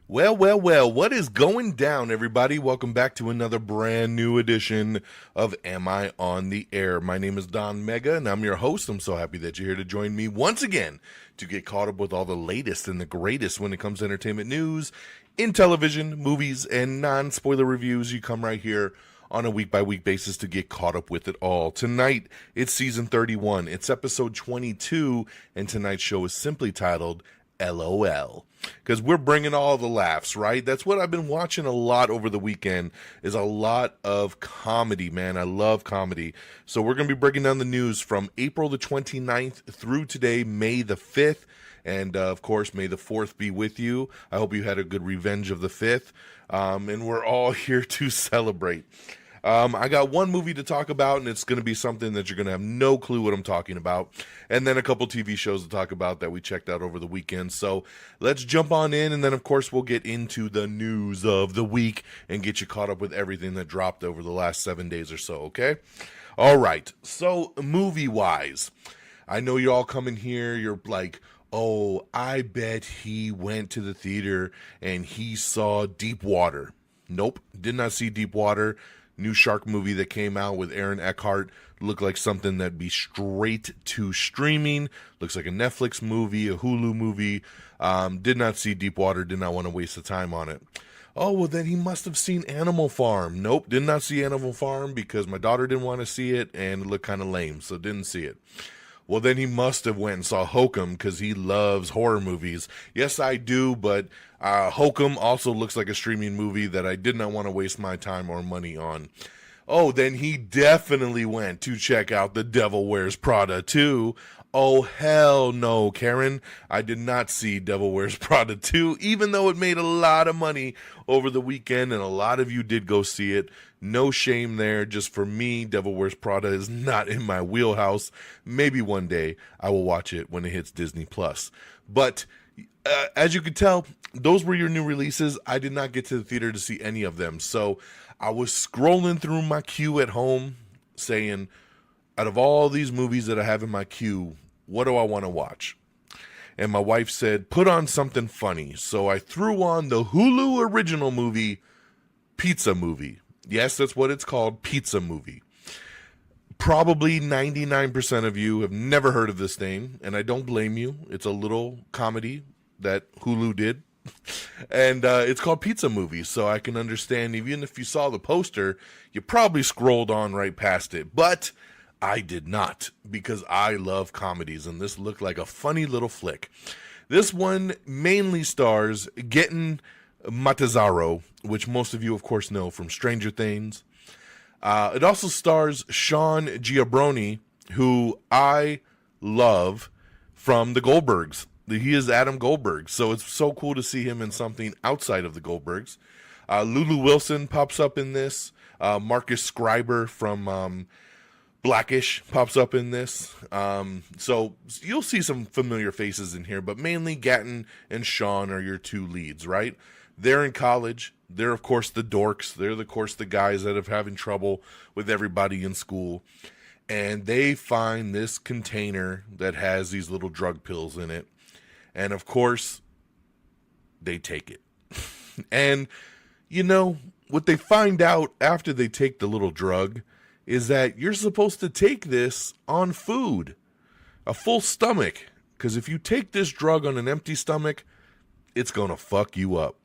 Well, what is going down, everybody? Welcome back to another brand new edition of Am I on the Air? My name is DONMEGA, and I'm your host. I'm so happy that you're here to join me once again to get caught up with all the latest and the greatest when it comes to entertainment news in television, movies, and non-spoiler reviews. You come right here on a week-by-week basis to get caught up with it all. Tonight, it's season 31. It's episode 22, and tonight's show is simply titled LOL, because we're bringing all the laughs, right? That's what I've been watching a lot over the weekend, is a lot of comedy, man. I love comedy. So we're going to be breaking down the news from April the 29th through today, May the 5th. And, of course, May the 4th be with you. I hope you had a good Revenge of the 5th. And we're all here to celebrate. I got one movie to talk about, and it's going to be something that you're going to have no clue what I'm talking about. And then a couple TV shows to talk about that we checked out over the weekend. So let's jump on in, and then, of course, we'll get into the news of the week and get you caught up with everything that dropped over the last 7 days or so, okay? All right, so movie-wise, I know you're all coming here, you're like, oh, I bet he went to the theater and he saw Deep Water. Nope, did not see Deep Water. New shark movie that came out with Aaron Eckhart. Looked like something that'd be straight to streaming. Looks like a Netflix movie, a Hulu movie. Did not see Deep Water. Did not want to waste the time on it. Oh, well, then he must have seen Animal Farm. Nope, did not see Animal Farm because my daughter didn't want to see it and it looked kind of lame, so didn't see it. Well, then he must have went and saw Hokum because he loves horror movies. Yes, I do, but Hokum also looks like a streaming movie that I did not want to waste my time or money on. Oh, then he definitely went to check out The Devil Wears Prada 2. Oh, hell no, Karen. I did not see Devil Wears Prada 2, even though it made a lot of money over the weekend, and a lot of you did go see it. No shame there. Just for me, Devil Wears Prada is not in my wheelhouse. Maybe one day I will watch it when it hits Disney Plus. But as you can tell, those were your new releases. I did not get to the theater to see any of them. So I was scrolling through my queue at home saying, out of all these movies that I have in my queue, what do I want to watch? And my wife said, put on something funny. So I threw on the Hulu original movie, Pizza Movie. Yes, that's what it's called, Pizza Movie. Probably 99% of you have never heard of this thing, and I don't blame you. It's a little comedy that Hulu did. And it's called Pizza Movie, so I can understand, even if you saw the poster, you probably scrolled on right past it. But I did not, because I love comedies, and this looked like a funny little flick. This one mainly stars Gaten Matarazzo, which most of you, of course, know from Stranger Things. It also stars Sean Giabroni, who I love from the Goldbergs. He is Adam Goldberg, so it's so cool to see him in something outside of the Goldbergs. Lulu Wilson pops up in this. Marcus Scriber from Blackish pops up in this. So you'll see some familiar faces in here, but mainly Gaten and Sean are your two leads, right? They're in college. They're, of course, the dorks. They're, of course, the guys that are having trouble with everybody in school. And they find this container that has these little drug pills in it. And, of course, they take it. And, you know, what they find out after they take the little drug is that you're supposed to take this on food, a full stomach. Because if you take this drug on an empty stomach, it's going to fuck you up.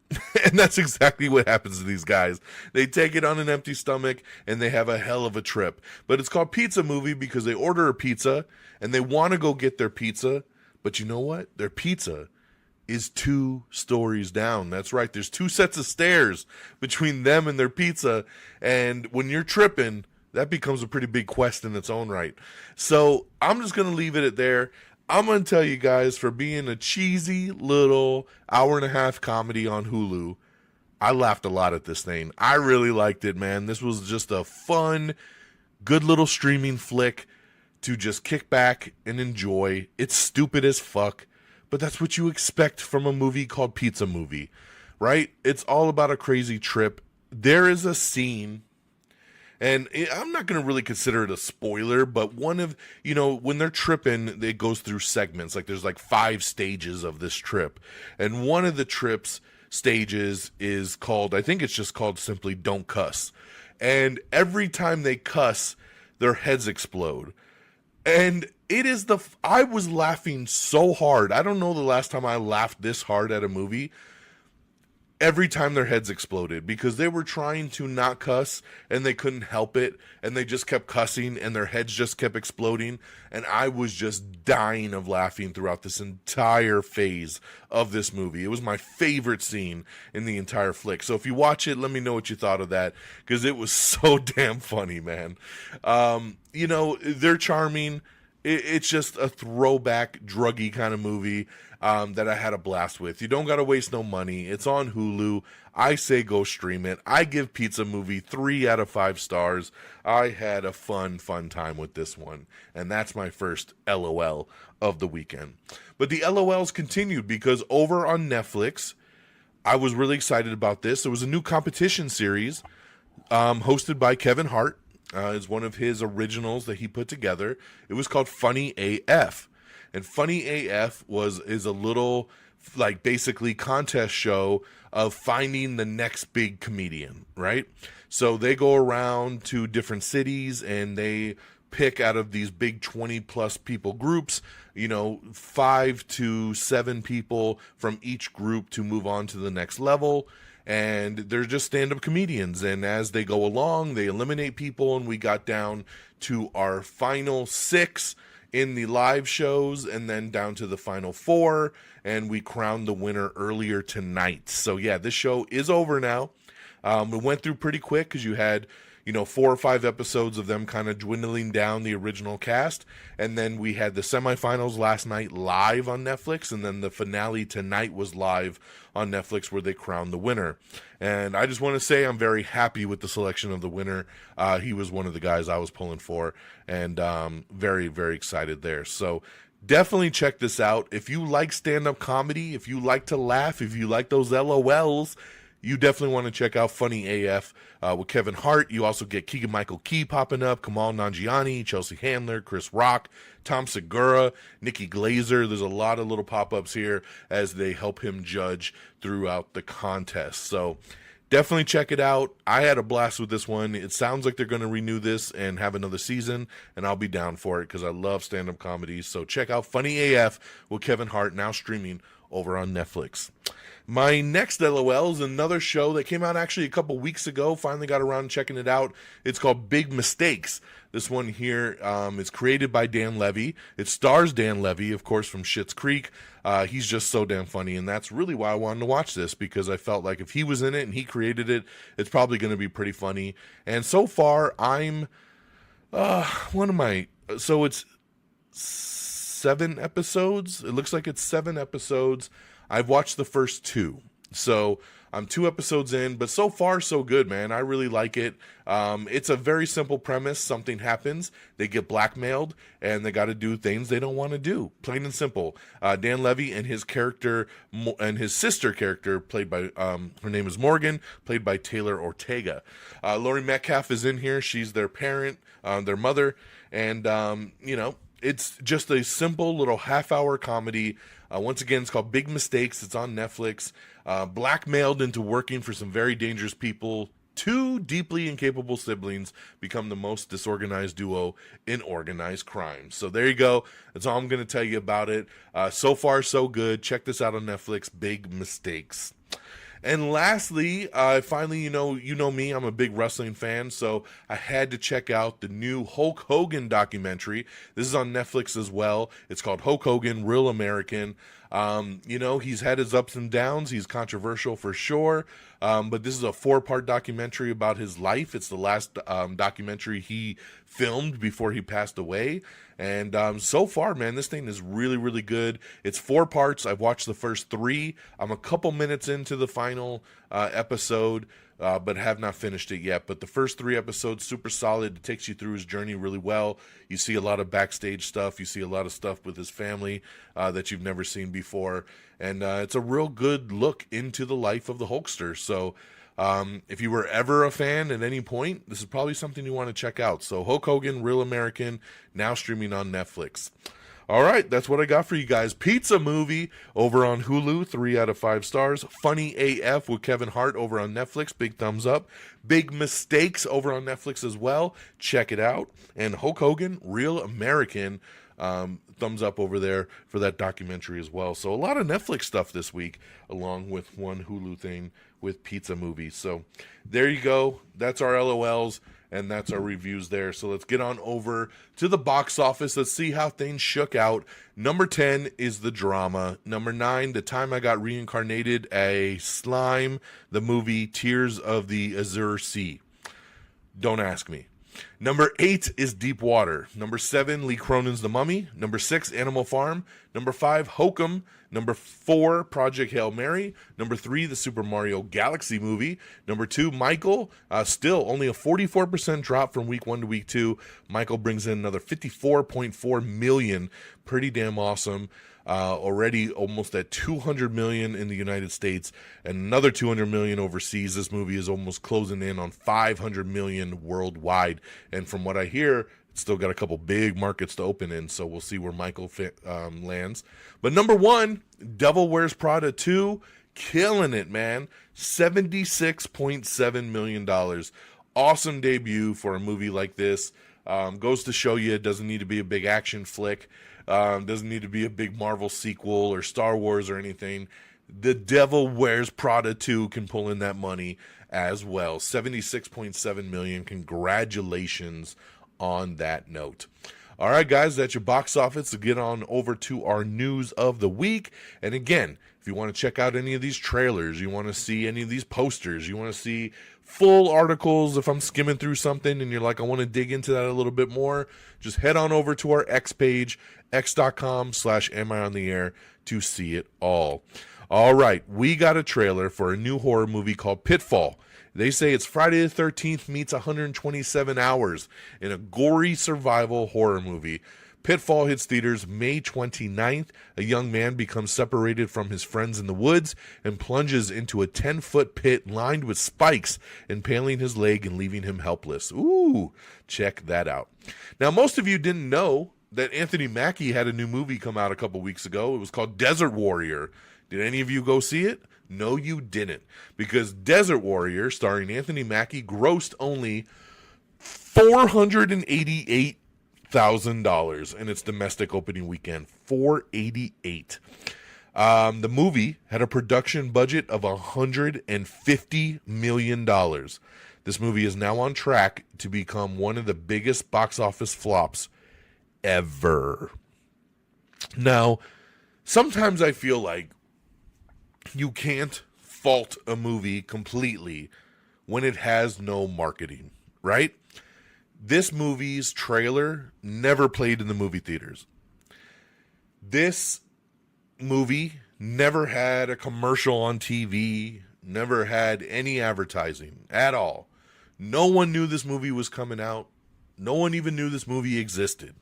And that's exactly what happens to these guys. They take it on an empty stomach, and they have a hell of a trip. But it's called Pizza Movie because they order a pizza, and they want to go get their pizza. But you know what? Their pizza is 2 stories down. That's right. There's 2 sets of stairs between them and their pizza. And when you're tripping, that becomes a pretty big quest in its own right. So I'm just going to leave it at there. I'm going to tell you guys, for being a cheesy little hour-and-a-half comedy on Hulu, I laughed a lot at this thing. I really liked it, man. This was just a fun, good little streaming flick to just kick back and enjoy. It's stupid as fuck, but that's what you expect from a movie called Pizza Movie, right? It's all about a crazy trip. There is a scene, and I'm not going to really consider it a spoiler, but one of, you know, when they're tripping, it goes through segments. Like there's like 5 stages of this trip. And one of the trips stages is called, I think it's just called simply Don't Cuss. And every time they cuss, their heads explode. And I was laughing so hard. I don't know the last time I laughed this hard at a movie. Every time their heads exploded, because they were trying to not cuss and they couldn't help it, and they just kept cussing and their heads just kept exploding, and I was just dying of laughing throughout this entire phase of this movie. It was my favorite scene in the entire flick. So if you watch it, let me know what you thought of that, because it was so damn funny, man. They're charming. It's just a throwback, druggy kind of movie that I had a blast with. You don't got to waste no money. It's on Hulu. I say go stream it. I give Pizza Movie 3 out of 5 stars. I had a fun time with this one. And that's my first LOL of the weekend. But the LOLs continued, because over on Netflix, I was really excited about this. There was a new competition series hosted by Kevin Hart. It's one of his originals that he put together. It was called Funny AF. And Funny AF is a little, like, basically contest show of finding the next big comedian, right? So they go around to different cities and they pick out of these big 20-plus people groups, 5 to 7 people from each group to move on to the next level. And they're just stand-up comedians, and as they go along, they eliminate people, and we got down to our final 6 in the live shows, and then down to the final 4, and we crowned the winner earlier tonight. So yeah, this show is over now. It went through pretty quick, because you had 4 or 5 episodes of them kind of dwindling down the original cast. And then we had the semifinals last night live on Netflix. And then the finale tonight was live on Netflix, where they crowned the winner. And I just want to say I'm very happy with the selection of the winner. He was one of the guys I was pulling for. And very, very excited there. So definitely check this out. If you like stand-up comedy, if you like to laugh, if you like those LOLs, you definitely want to check out Funny AF with Kevin Hart. You also get Keegan-Michael Key popping up, Kamal Nanjiani, Chelsea Handler, Chris Rock, Tom Segura, Nikki Glazer. There's a lot of little pop-ups here as they help him judge throughout the contest. So definitely check it out. I had a blast with this one. It sounds like they're going to renew this and have another season, and I'll be down for it because I love stand-up comedies. So check out Funny AF with Kevin Hart, now streaming over on Netflix. My next LOL is another show that came out actually a couple weeks ago. Finally got around to checking it out. It's called Big Mistakes. This one here is created by Dan Levy. It stars Dan Levy, of course, from Schitt's Creek. He's just so damn funny, and that's really why I wanted to watch this, because I felt like if he was in it and he created it, it's probably going to be pretty funny. And so far, so it's 7 episodes. It looks like it's 7 episodes. I've watched the first 2, so I'm 2 episodes in, but so far so good, man. I really like it. It's a very simple premise. Something happens, they get blackmailed, and they got to do things they don't want to do. Plain and simple. Dan Levy and his character, and his sister character, played by, her name is Morgan, played by Taylor Ortega. Laurie Metcalf is in here. She's their parent, their mother, and, it's just a simple little half-hour comedy. Once again, it's called Big Mistakes. It's on Netflix. Blackmailed into working for some very dangerous people, 2 deeply incapable siblings become the most disorganized duo in organized crime. So there you go. That's all I'm going to tell you about it. So far, so good. Check this out on Netflix, Big Mistakes. And lastly, finally, you know me, I'm a big wrestling fan, so I had to check out the new Hulk Hogan documentary. This is on Netflix as well. It's called Hulk Hogan, Real American. He's had his ups and downs. He's controversial for sure. But this is a 4-part documentary about his life. It's the last documentary he filmed before he passed away. And so far, man, this thing is really, really good. It's 4 parts. I've watched the first 3. I'm a couple minutes into the final episode, but have not finished it yet. But the first 3 episodes, super solid. It takes you through his journey really well. You see a lot of backstage stuff. You see a lot of stuff with his family that you've never seen before. And it's a real good look into the life of the Hulkster. So if you were ever a fan at any point, this is probably something you want to check out. So Hulk Hogan, Real American, now streaming on Netflix. All right, that's what I got for you guys. Pizza Movie over on Hulu, 3 out of 5 stars. Funny AF with Kevin Hart over on Netflix, big thumbs up. Big Mistakes over on Netflix as well. Check it out. And Hulk Hogan, Real American, thumbs up over there for that documentary as well. So a lot of Netflix stuff this week, along with one Hulu thing with Pizza Movie. So there you go. That's our LOLs. And that's our reviews there. So let's get on over to the box office. Let's see how things shook out. Number 10 is The Drama. Number 9, The Time I Got Reincarnated a Slime, the movie Tears of the Azure Sea. Don't ask me. Number 8 is Deep Water. Number 7, Lee Cronin's The Mummy. Number 6, Animal Farm. Number 5, Hokum. Number 4, Project Hail Mary. Number 3, the Super Mario Galaxy movie. Number 2, Michael. Still only a 44% drop from week 1 to week 2. Michael brings in another $54.4 million. Pretty damn awesome. Already almost at 200 million in the United States and another 200 million overseas. This movie is almost closing in on 500 million worldwide. And from what I hear, it's still got a couple big markets to open in, so we'll see where Michael lands. But number 1, Devil Wears Prada 2, killing it, man. $76.7 million. Awesome debut for a movie like this. Goes to show you it doesn't need to be a big action flick. Doesn't need to be a big Marvel sequel or Star Wars or anything. The Devil Wears Prada 2 can pull in that money as well. 76.7 million. Congratulations on that note. All right, guys, that's your box office. So get on over to our news of the week. And again, if you want to check out any of these trailers, you want to see any of these posters, you want to see full articles, if I'm skimming through something and you're like, I want to dig into that a little bit more, just head on over to our X page, x.com/amiontheair to see it all. All right, we got a trailer for a new horror movie called Pitfall. They say it's Friday the 13th meets 127 hours in a gory survival horror movie. Pitfall hits theaters May 29th. A young man becomes separated from his friends in the woods and plunges into a 10-foot pit lined with spikes, impaling his leg and leaving him helpless. Ooh, check that out. Now, most of you didn't know that Anthony Mackie had a new movie come out a couple weeks ago. It was called Desert Warrior. Did any of you go see it? No, you didn't. Because Desert Warrior, starring Anthony Mackie, grossed only $488,000 in its domestic opening weekend. $488,000. The movie had a production budget of $150 million. This movie is now on track to become one of the biggest box office flops ever. Now, sometimes I feel like you can't fault a movie completely when it has no marketing, right? This movie's trailer never played in the movie theaters. This movie never had a commercial on TV, never had any advertising at all. No one knew this movie was coming out. No one even knew this movie existed,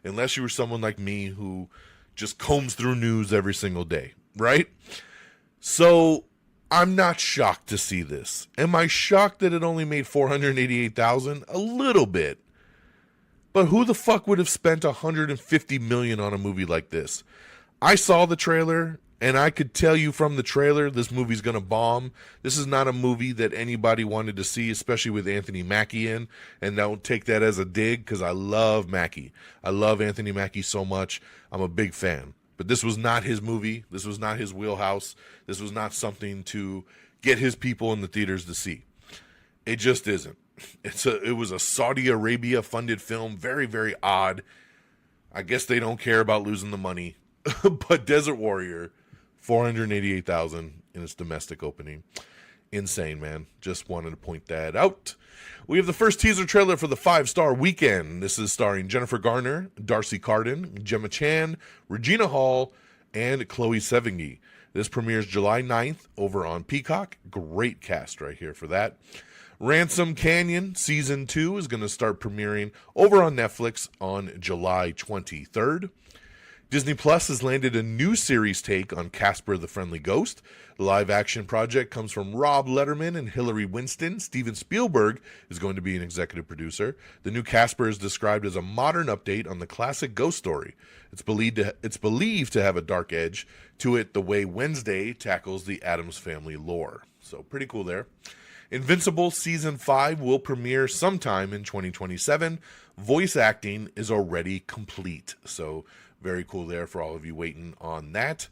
unless you were someone like me who just combs through news every single day, right? So I'm not shocked to see this. Am I shocked that it only made $488,000? A little bit. But who the fuck would have spent $150 million on a movie like this? I saw the trailer, and I could tell you from the trailer this movie's going to bomb. This is not a movie that anybody wanted to see, especially with Anthony Mackie in. And don't take that as a dig, because I love Mackie. I love Anthony Mackie so much. I'm a big fan. But this was not his movie. This was not his wheelhouse. This was not something to get his people in the theaters to see. It just isn't. It was a Saudi Arabia funded film. Very, very odd. I guess they don't care about losing the money. But Desert Warrior, $488,000 in its domestic opening. Insane, man. Just wanted to point that out. We have the first teaser trailer for the 5-Star Weekend. This is starring Jennifer Garner, Darcy Carden, Gemma Chan, Regina Hall, and Chloe Sevigny. This premieres July 9th over on Peacock. Great cast right here for that. Ransom Canyon Season 2 is going to start premiering over on Netflix on July 23rd. Disney Plus has landed a new series take on Casper the Friendly Ghost. The live-action project comes from Rob Letterman and Hilary Winston. Steven Spielberg is going to be an executive producer. The new Casper is described as a modern update on the classic ghost story. It's believed to have a dark edge to it the way Wednesday tackles the Addams Family lore. So pretty cool there. Invincible Season 5 will premiere sometime in 2027. Voice acting is already complete. So very cool there for all of you waiting on that.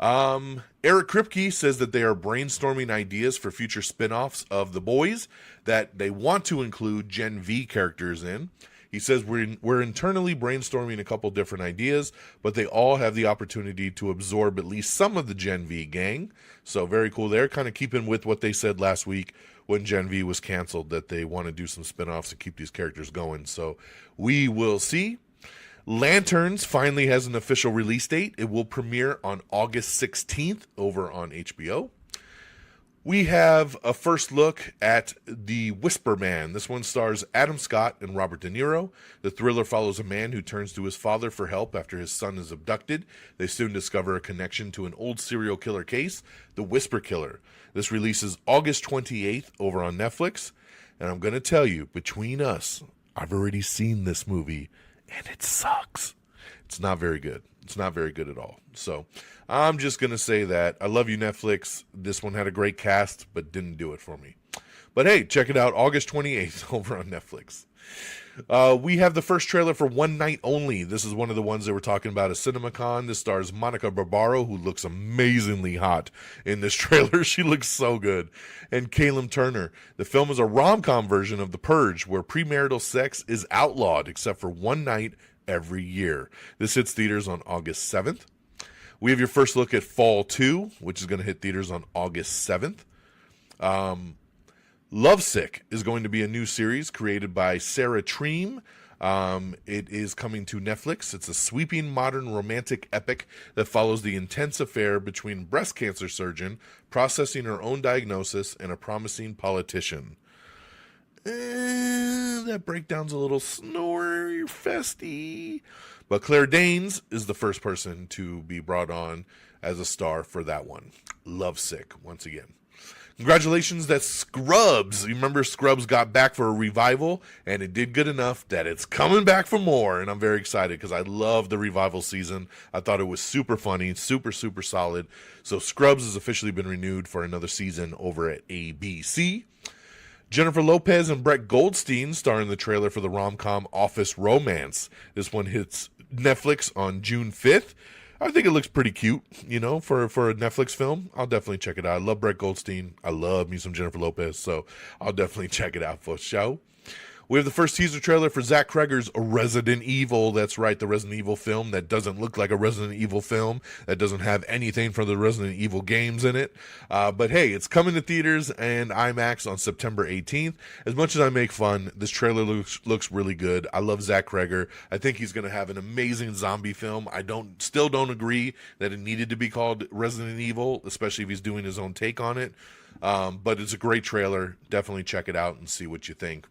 Eric Kripke says that they are brainstorming ideas for future spin-offs of The Boys that they want to include Gen V characters in. He says we're internally brainstorming a couple different ideas, but they all have the opportunity to absorb at least some of the Gen V gang. So very cool there, kind of keeping with what they said last week when Gen V was canceled, that they want to do some spin-offs to keep these characters going. So we will see. Lanterns finally has an official release date. It will premiere on August 16th over on HBO. We have a first look at The Whisper Man. This one stars Adam Scott and Robert De Niro. The thriller follows a man who turns to his father for help after his son is abducted. They soon discover a connection to an old serial killer case, The Whisper Killer. This releases August 28th over on Netflix. And I'm going to tell you, between us, I've already seen this movie, and it sucks. It's not very good. It's not very good at all. So I'm just going to say that. I love you, Netflix. This one had a great cast, but didn't do it for me. But hey, check it out August 28th over on Netflix. We have the first trailer for One Night Only. This is one of the ones that we're talking about at CinemaCon. This stars Monica Barbaro, who looks amazingly hot in this trailer. She looks so good. And Callum Turner. The film is a rom-com version of The Purge, where premarital sex is outlawed except for one night every year. This hits theaters on August 7th. We have your first look at Fall 2, which is going to hit theaters on August 7th. Lovesick is going to be a new series created by Sarah Treem. It is coming to Netflix. It's a sweeping modern romantic epic that follows the intense affair between breast cancer surgeon processing her own diagnosis and a promising politician. That breakdown's a little snore festy. But Claire Danes is the first person to be brought on as a star for that one. Lovesick, once again. Congratulations, that's Scrubs. You remember Scrubs got back for a revival, and it did good enough that it's coming back for more, and I'm very excited because I love the revival season. I thought it was super funny, super, super solid. So Scrubs has officially been renewed for another season over at ABC. Jennifer Lopez and Brett Goldstein star in the trailer for the rom-com Office Romance. This one hits Netflix on June 5th. I think it looks pretty cute, you know, for a Netflix film. I'll definitely check it out. I love Brett Goldstein. I love me some Jennifer Lopez, so I'll definitely check it out for show. We have the first teaser trailer for Zach Cregger's Resident Evil. That's right, the Resident Evil film that doesn't look like a Resident Evil film, that doesn't have anything from the Resident Evil games in it. But hey, it's coming to theaters and IMAX on September 18th. As much as I make fun, this trailer looks really good. I love Zach Cregger. I think he's going to have an amazing zombie film. I still don't agree that it needed to be called Resident Evil, especially if he's doing his own take on it. But it's a great trailer. Definitely check it out and see what you think.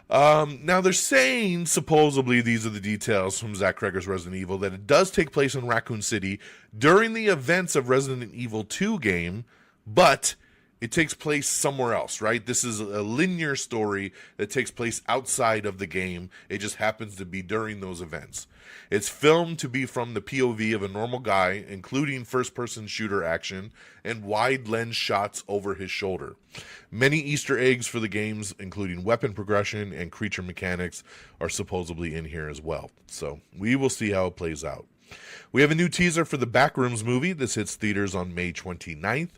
Now they're saying, supposedly, these are the details from Zach Cregger's Resident Evil, that it does take place in Raccoon City during the events of Resident Evil 2 game, but it takes place somewhere else, right? This is a linear story that takes place outside of the game. It just happens to be during those events. It's filmed to be from the POV of a normal guy, including first-person shooter action and wide lens shots over his shoulder. Many Easter eggs for the games, including weapon progression and creature mechanics, are supposedly in here as well. So we will see how it plays out. We have a new teaser for the Backrooms movie. This hits theaters on May 29th.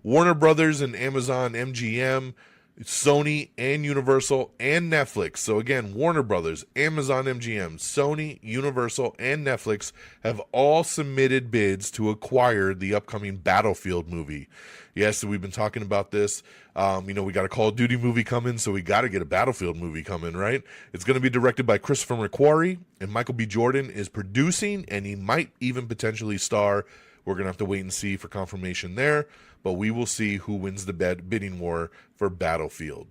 Warner Brothers and Amazon MGM, Sony and Universal and Netflix. So again, Warner Brothers, Amazon MGM, Sony, Universal, and Netflix have all submitted bids to acquire the upcoming Battlefield movie. Yes, so we've been talking about this. We got a Call of Duty movie coming, so we got to get a Battlefield movie coming, right? It's going to be directed by Christopher McQuarrie, and Michael B. Jordan is producing, and he might even potentially star. We're going to have to wait and see for confirmation there, but we will see who wins the bidding war for Battlefield.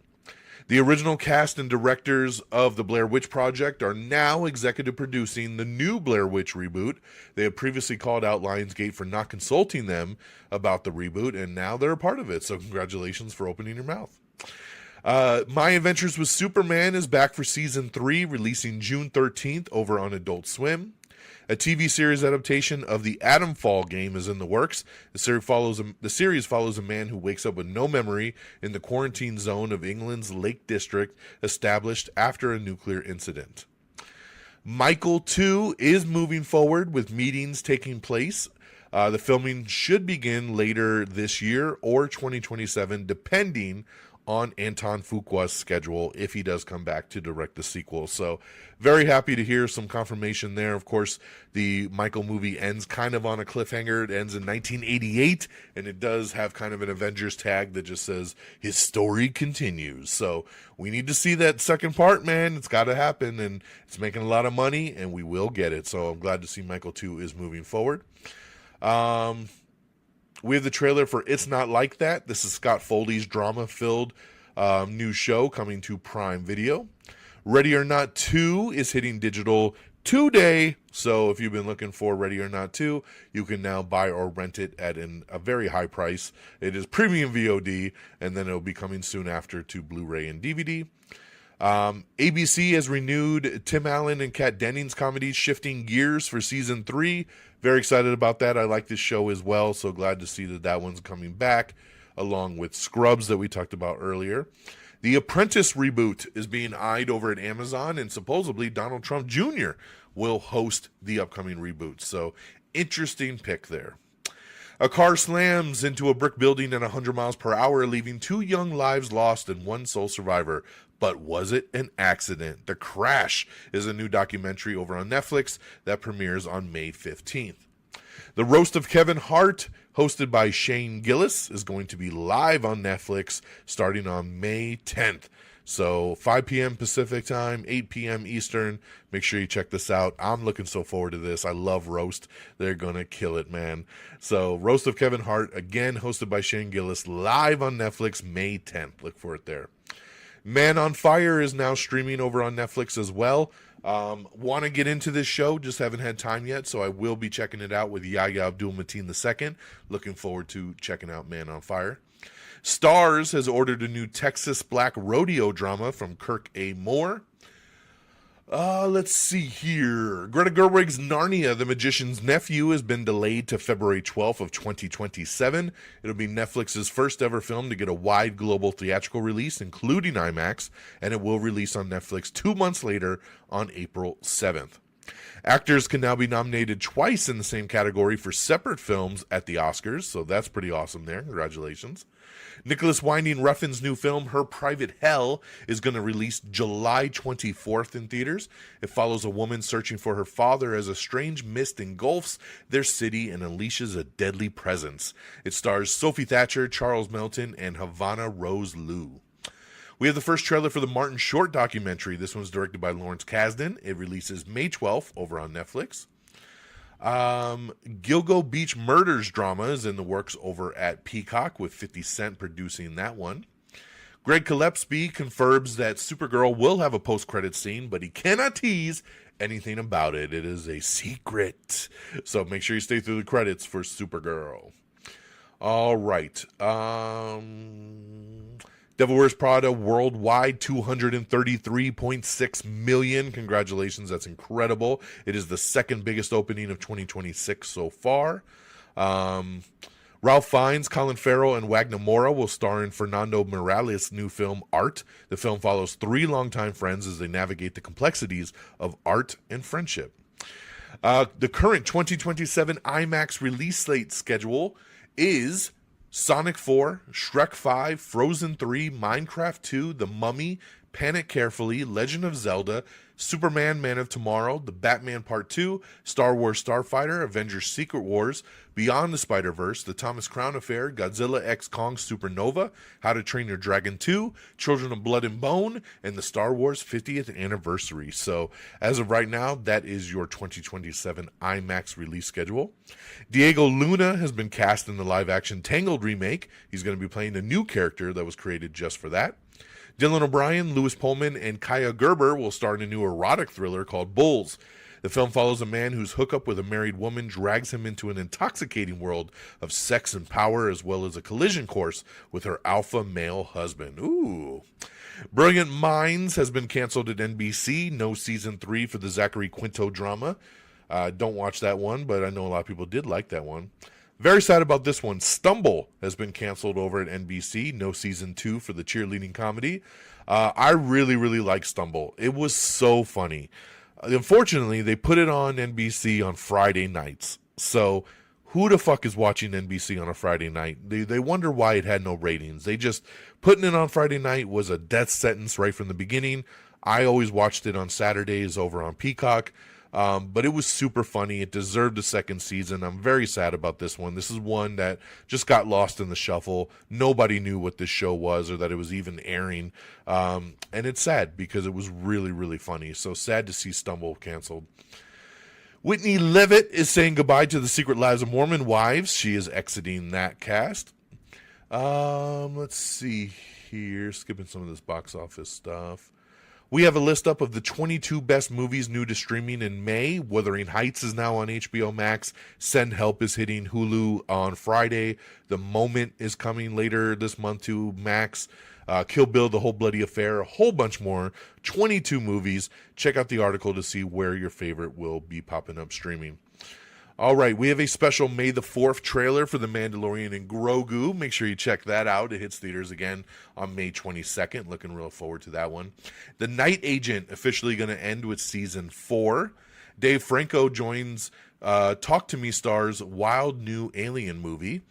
The original cast and directors of the Blair Witch Project are now executive producing the new Blair Witch reboot. They have previously called out Lionsgate for not consulting them about the reboot, and now they're a part of it. So congratulations for opening your mouth. My Adventures with Superman is back for season 3, releasing June 13th over on Adult Swim. A TV series adaptation of the Atom Fall game is in the works. The series follows a man who wakes up with no memory in the quarantine zone of England's Lake District, established after a nuclear incident. Michael 2 is moving forward with meetings taking place. The filming should begin later this year or 2027, depending on Anton Fuqua's schedule if he does come back to direct the sequel. So very happy to hear some confirmation there. Of course, the Michael movie ends kind of on a cliffhanger. It ends in 1988, and it does have kind of an Avengers tag that just says his story continues. So we need to see that second part, man. It's got to happen, and it's making a lot of money, and we will get it. So I'm glad to see Michael 2 is moving forward. We have the trailer for It's Not Like That. This is Scott Foley's drama-filled new show coming to Prime Video. Ready or Not 2 is hitting digital today. So if you've been looking for Ready or Not 2, you can now buy or rent it at a very high price. It is premium VOD, and then it'll be coming soon after to Blu-ray and DVD. ABC has renewed Tim Allen and Kat Dennings' comedies Shifting Gears for season 3. Very excited about that. I like this show as well, so glad to see that one's coming back, along with Scrubs that we talked about earlier. The Apprentice reboot is being eyed over at Amazon, and supposedly Donald Trump Jr. will host the upcoming reboot. So interesting pick there. A car slams into a brick building at 100 miles per hour, leaving 2 young lives lost and 1 sole survivor. But was it an accident? The Crash is a new documentary over on Netflix that premieres on May 15th. The Roast of Kevin Hart, hosted by Shane Gillis, is going to be live on Netflix starting on May 10th. So 5 p.m. Pacific time, 8 p.m. Eastern. Make sure you check this out. I'm looking so forward to this. I love Roast. They're going to kill it, man. So Roast of Kevin Hart, again, hosted by Shane Gillis, live on Netflix May 10th. Look for it there. Man on Fire is now streaming over on Netflix as well. Want to get into this show, just haven't had time yet, so I will be checking it out with Yahya Abdul-Mateen II. Looking forward to checking out Man on Fire. Starz has ordered a new Texas Black Rodeo drama from Kirk A. Moore. Let's see here. Greta Gerwig's Narnia, the Magician's Nephew, has been delayed to February 12th of 2027. It'll be Netflix's first ever film to get a wide global theatrical release, including IMAX, and it will release on Netflix 2 months later on April 7th. Actors can now be nominated twice in the same category for separate films at the Oscars, so that's pretty awesome there. Congratulations. Nicholas Winding Refn's new film, Her Private Hell, is going to release July 24th in theaters. It follows a woman searching for her father as a strange mist engulfs their city and unleashes a deadly presence. It stars Sophie Thatcher, Charles Melton, and Havana Rose Liu. We have the first trailer for the Martin Short documentary. This one's directed by Lawrence Kasdan. It releases May 12th over on Netflix. Gilgo Beach Murders drama is in the works over at Peacock, with 50 Cent producing that one. Greg Gillespie confirms that Supergirl will have a post-credit scene, but he cannot tease anything about it. It is a secret. So make sure you stay through the credits for Supergirl. All right. Devil Wears Prada worldwide, 233.6 million. Congratulations, that's incredible. It is the second biggest opening of 2026 so far. Ralph Fiennes, Colin Farrell, and Wagner Moura will star in Fernando Morales' new film, Art. The film follows 3 longtime friends as they navigate the complexities of art and friendship. The current 2027 IMAX release slate schedule is Sonic 4, Shrek 5, Frozen 3, Minecraft 2, The Mummy, Panic Carefully, Legend of Zelda, Superman Man of Tomorrow, The Batman Part 2, Star Wars Starfighter, Avengers Secret Wars, Beyond the Spider-Verse, The Thomas Crown Affair, Godzilla x Kong Supernova, How to Train Your Dragon 2, Children of Blood and Bone, and the Star Wars 50th Anniversary. So as of right now, that is your 2027 IMAX release schedule. Diego Luna has been cast in the live-action Tangled remake. He's going to be playing a new character that was created just for that. Dylan O'Brien, Louis Pullman, and Kaya Gerber will star in a new erotic thriller called Bulls. The film follows a man whose hookup with a married woman drags him into an intoxicating world of sex and power, as well as a collision course with her alpha male husband. Ooh. Brilliant Minds has been canceled at NBC. No season 3 for the Zachary Quinto drama. Don't watch that one, but I know a lot of people did like that one. Very sad about this one. Stumble has been canceled over at NBC. No season 2 for the cheerleading comedy. I really, really like Stumble. It was so funny. Unfortunately, they put it on NBC on Friday nights. So who the fuck is watching NBC on a Friday night? They wonder why it had no ratings. They just, putting it on Friday night was a death sentence right from the beginning. I always watched it on Saturdays over on Peacock. But it was super funny. It deserved a second season. I'm very sad about this one. This is one that just got lost in the shuffle. Nobody knew what this show was or that it was even airing. And it's sad because it was really, really funny. So sad to see Stumble canceled. Whitney Levitt is saying goodbye to the Secret Lives of Mormon Wives. She is exiting that cast. Let's see here. Skipping some of this box office stuff. We have a list up of the 22 best movies new to streaming in May. Wuthering Heights is now on HBO Max. Send Help is hitting Hulu on Friday. The Moment is coming later this month to Max. Kill Bill, The Whole Bloody Affair, a whole bunch more. 22 movies. Check out the article to see where your favorite will be popping up streaming. All right, we have a special May the 4th trailer for The Mandalorian and Grogu. Make sure you check that out. It hits theaters again on May 22nd. Looking real forward to that one. The Night Agent officially going to end with season 4. Dave Franco joins Talk to Me stars Wild New Alien movie.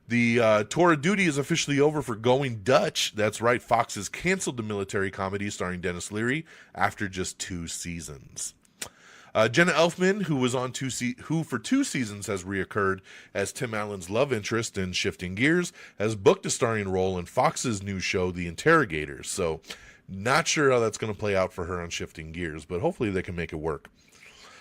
The tour of duty is officially over for Going Dutch. That's right, Fox has canceled the military comedy starring Dennis Leary after just 2 seasons. Jenna Elfman, who was on who for 2 seasons has reoccurred as Tim Allen's love interest in Shifting Gears, has booked a starring role in Fox's new show, The Interrogators. So, not sure how that's going to play out for her on Shifting Gears, but hopefully they can make it work.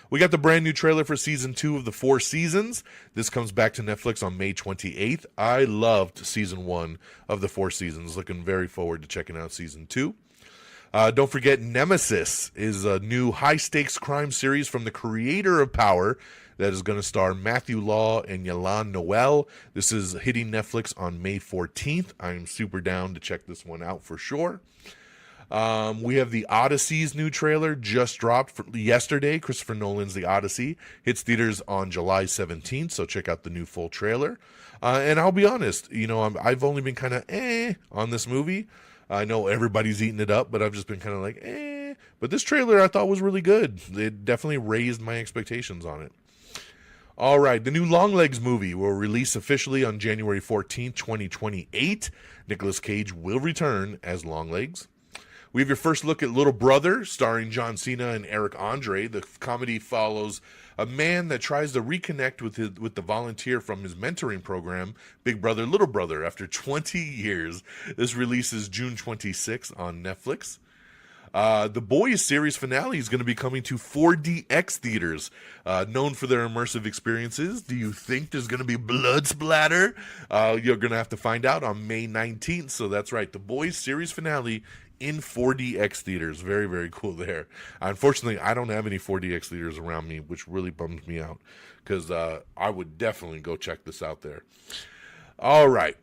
We got the brand new trailer for season 2 of The Four Seasons. This comes back to Netflix on May 28th. I loved season 1 of The Four Seasons. Looking very forward to checking out season 2. Don't forget, Nemesis is a new high-stakes crime series from the creator of Power that is going to star Matthew Law and Yalan Noel. This is hitting Netflix on May 14th. I'm super down to check this one out for sure. We have the Odyssey's new trailer just dropped yesterday. Christopher Nolan's The Odyssey hits theaters on July 17th, so check out the new full trailer. And I'll be honest, I've only been kind of on this movie. I know everybody's eating it up, but I've just been kind of like, But this trailer I thought was really good. It definitely raised my expectations on it. All right, the new Longlegs movie will release officially on January 14th, 2028. Nicolas Cage will return as Longlegs. We have your first look at Little Brother, starring John Cena and Eric Andre. The comedy follows a man that tries to reconnect with the volunteer from his mentoring program, Big Brother, Little Brother, after 20 years. This releases June 26th on Netflix. The Boys series finale is going to be coming to 4DX theaters, known for their immersive experiences. Do you think there's going to be blood splatter? You're going to have to find out on May 19th. So that's right, The Boys series finale in 4DX theaters. Very, very cool there. Unfortunately, I don't have any 4DX theaters around me, which really bums me out because I would definitely go check this out there. All right.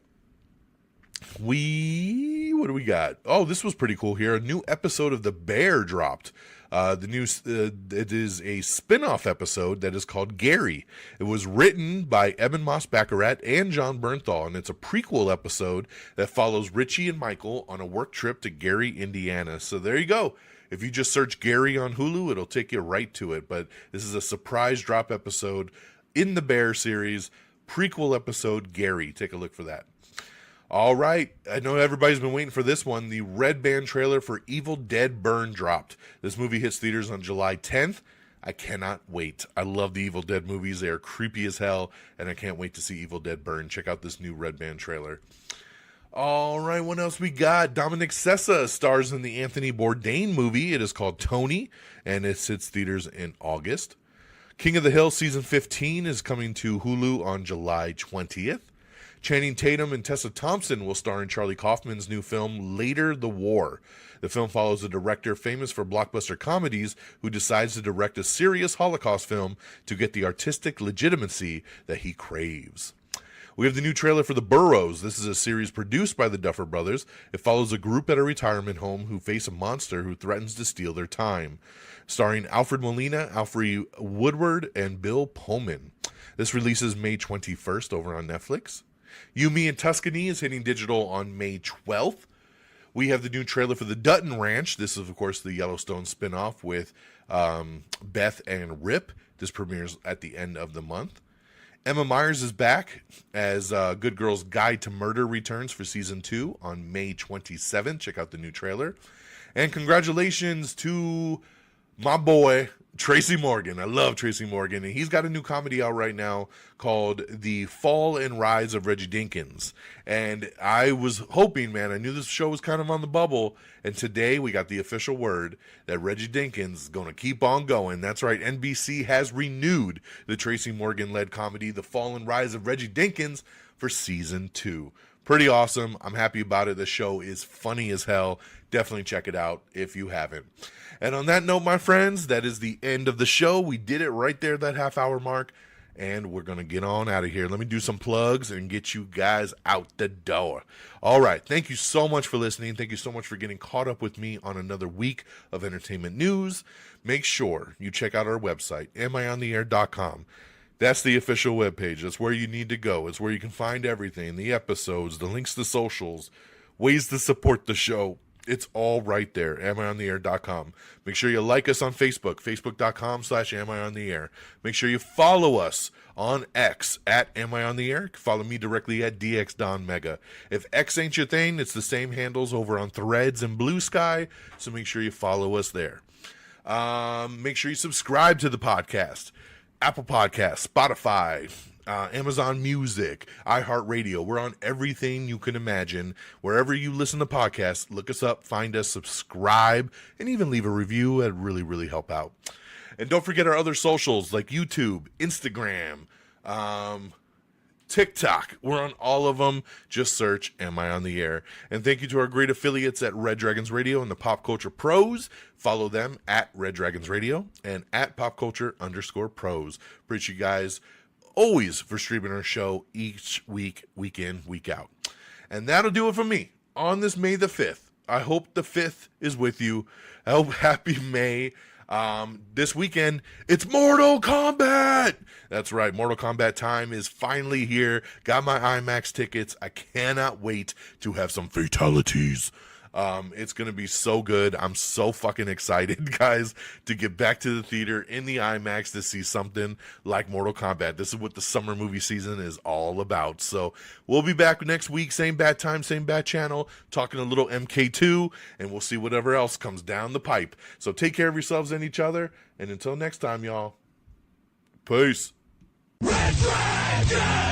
What do we got? Oh, this was pretty cool here. A new episode of The Bear dropped. It is a spin-off episode that is called Gary. It was written by Eben Moss-Baccarat and John Bernthal, and it's a prequel episode that follows Richie and Michael on a work trip to Gary, Indiana. So there you go. If you just search Gary on Hulu, it'll take you right to it. But this is a surprise drop episode in the Bear series, prequel episode Gary. Take a look for that. All right, I know everybody's been waiting for this one. The Red Band trailer for Evil Dead Burn dropped. This movie hits theaters on July 10th. I cannot wait. I love the Evil Dead movies. They are creepy as hell, and I can't wait to see Evil Dead Burn. Check out this new Red Band trailer. All right, what else we got? Dominic Sessa stars in the Anthony Bourdain movie. It is called Tony, and it hits theaters in August. King of the Hill Season 15 is coming to Hulu on July 20th. Channing Tatum and Tessa Thompson will star in Charlie Kaufman's new film, Later the War. The film follows a director famous for blockbuster comedies who decides to direct a serious Holocaust film to get the artistic legitimacy that he craves. We have the new trailer for The Burrows. This is a series produced by the Duffer Brothers. It follows a group at a retirement home who face a monster who threatens to steal their time. Starring Alfred Molina, Alfre Woodward, and Bill Pullman. This releases May 21st over on Netflix. You, Me, and Tuscany is hitting digital on May 12th. We have the new trailer for The Dutton Ranch. This is, of course, the Yellowstone spinoff with Beth and Rip. This premieres at the end of the month. Emma Myers is back as Good Girl's Guide to Murder returns for Season 2 on May 27th. Check out the new trailer. And congratulations to my boy, Tracy Morgan. I love Tracy Morgan, and he's got a new comedy out right now called The Fall and Rise of Reggie Dinkins. And I was hoping, man, I knew this show was kind of on the bubble, and today we got the official word that Reggie Dinkins is going to keep on going. That's right, NBC has renewed the Tracy Morgan-led comedy The Fall and Rise of Reggie Dinkins for Season 2. Pretty awesome. I'm happy about it. The show is funny as hell. Definitely check it out if you haven't. And on that note, my friends, that is the end of the show. We did it right there, that half-hour mark, and we're going to get on out of here. Let me do some plugs and get you guys out the door. All right. Thank you so much for listening. Thank you so much for getting caught up with me on another week of entertainment news. Make sure you check out our website, amiontheair.com. That's the official webpage. That's where you need to go. It's where you can find everything, the episodes, the links to socials, ways to support the show. It's all right there, amiontheair.com. Make sure you like us on Facebook, facebook.com/amiontheair. Make sure you follow us on X at amiontheair. Follow me directly at DXDonMega. If X ain't your thing, it's the same handles over on Threads and Blue Sky, so make sure you follow us there. Make sure you subscribe to the podcast. Apple Podcasts, Spotify, Amazon Music, iHeartRadio. We're on everything you can imagine. Wherever you listen to podcasts, look us up, find us, subscribe, and even leave a review. It'd really, really help out. And don't forget our other socials like YouTube, Instagram, TikTok. We're on all of them. Just search Am I on the Air? And thank you to our great affiliates at Red Dragons Radio and the Pop Culture Pros. Follow them at Red Dragons Radio and at PopCulture_Pros. Appreciate you guys always for streaming our show each week, week in, week out. And that'll do it for me on this May the 5th. I hope the 5th is with you. I hope happy May. This weekend, it's Mortal Kombat. That's right. Mortal Kombat time is finally here. Got my IMAX tickets. I cannot wait to have some fatalities. It's going to be so good. I'm so fucking excited, guys, to get back to the theater in the IMAX to see something like Mortal Kombat. This is what the summer movie season is all about. So we'll be back next week. Same bad time, same bad channel, talking a little MK2, and we'll see whatever else comes down the pipe. So take care of yourselves and each other. And until next time, y'all, peace. Red Dragon!